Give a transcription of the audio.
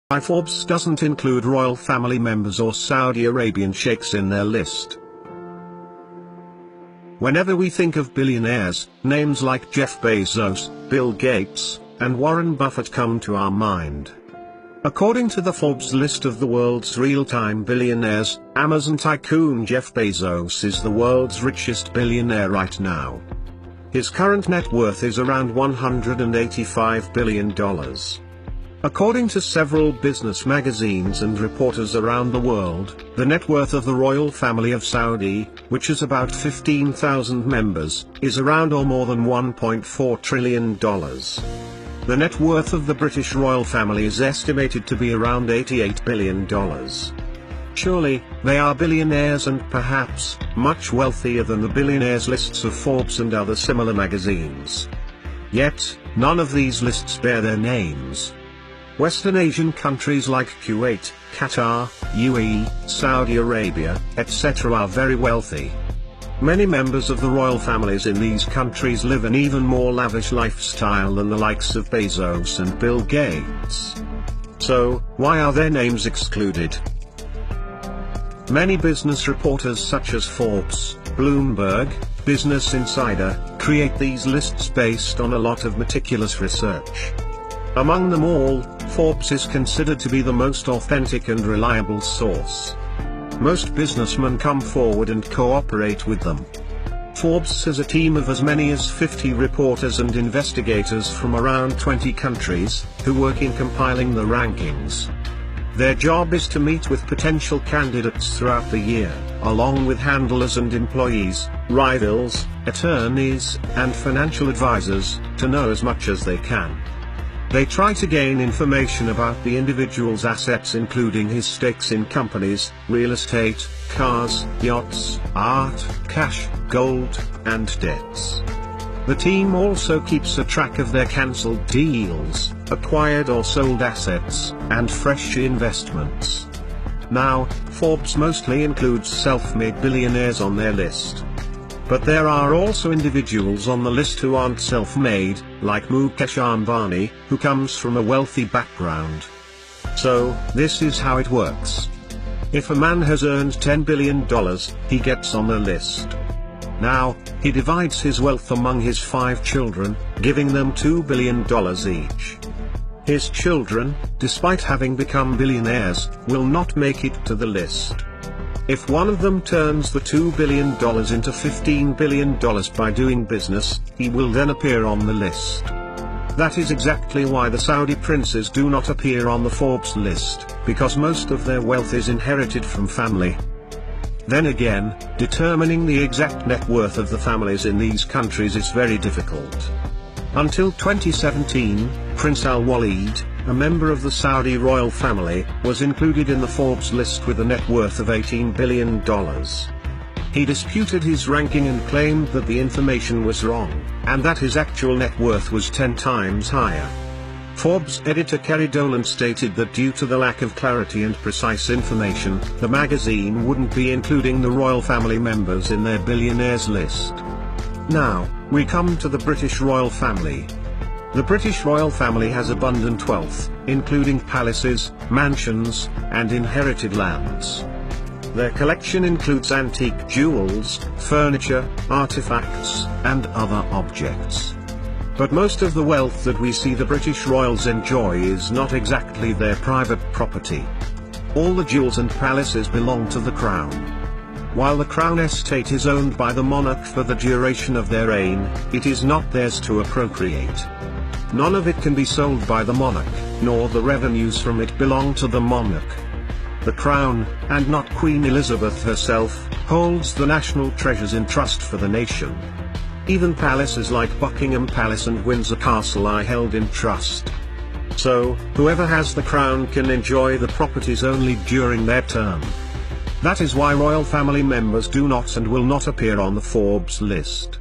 Why Forbes doesn't include royal family members or Saudi Arabian sheikhs in their list. Whenever we think of billionaires, names like Jeff Bezos, Bill Gates, and Warren Buffett come to our mind. According to the Forbes list of the world's real-time billionaires, Amazon tycoon Jeff Bezos is the world's richest billionaire right now. His current net worth is around $185 billion. According to several business magazines and reporters around the world, the net worth of the royal family of Saudi, which has about 15,000 members, is around or more than $1.4 trillion. The net worth of the British royal family is estimated to be around $88 billion. Surely, they are billionaires and perhaps much wealthier than the billionaires lists of Forbes and other similar magazines. Yet, none of these lists bear their names. Western Asian countries like Kuwait, Qatar, UAE, Saudi Arabia, etc. are very wealthy. Many members of the royal families in these countries live an even more lavish lifestyle than the likes of Bezos and Bill Gates. So, why are their names excluded? Many business reporters such as Forbes, Bloomberg, Business Insider, create these lists based on a lot of meticulous research. Among them all, Forbes is considered to be the most authentic and reliable source. Most businessmen come forward and cooperate with them. Forbes has a team of as many as 50 reporters and investigators from around 20 countries, who work in compiling the rankings. Their job is to meet with potential candidates throughout the year, along with handlers and employees, rivals, attorneys, and financial advisors, to know as much as they can. They try to gain information about the individual's assets, including his stakes in companies, real estate, cars, yachts, art, cash, gold, and debts. The team also keeps a track of their cancelled deals, acquired or sold assets, and fresh investments. Now, Forbes mostly includes self-made billionaires on their list. But there are also individuals on the list who aren't self-made, like Mukesh Ambani, who comes from a wealthy background. So, this is how it works. If a man has earned $10 billion, he gets on the list. Now, he divides his wealth among his 5 children, giving them $2 billion each. His children, despite having become billionaires, will not make it to the list. If one of them turns the $2 billion into $15 billion by doing business, he will then appear on the list. That is exactly why the Saudi princes do not appear on the Forbes list, because most of their wealth is inherited from family. Then again, determining the exact net worth of the families in these countries is very difficult. Until 2017, Prince Al-Walid, a member of the Saudi royal family, was included in the Forbes list with a net worth of $18 billion. He disputed his ranking and claimed that the information was wrong, and that his actual net worth was 10 times higher. Forbes editor Kerry Dolan stated that due to the lack of clarity and precise information, the magazine wouldn't be including the royal family members in their billionaires list. Now, we come to the British royal family. The British royal family has abundant wealth, including palaces, mansions, and inherited lands. Their collection includes antique jewels, furniture, artifacts, and other objects. But most of the wealth that we see the British royals enjoy is not exactly their private property. All the jewels and palaces belong to the Crown. While the Crown estate is owned by the monarch for the duration of their reign, it is not theirs to appropriate. None of it can be sold by the monarch, nor the revenues from it belong to the monarch. The Crown, and not Queen Elizabeth herself, holds the national treasures in trust for the nation. Even palaces like Buckingham Palace and Windsor Castle are held in trust. So, whoever has the Crown can enjoy the properties only during their term. That is why royal family members do not and will not appear on the Forbes list.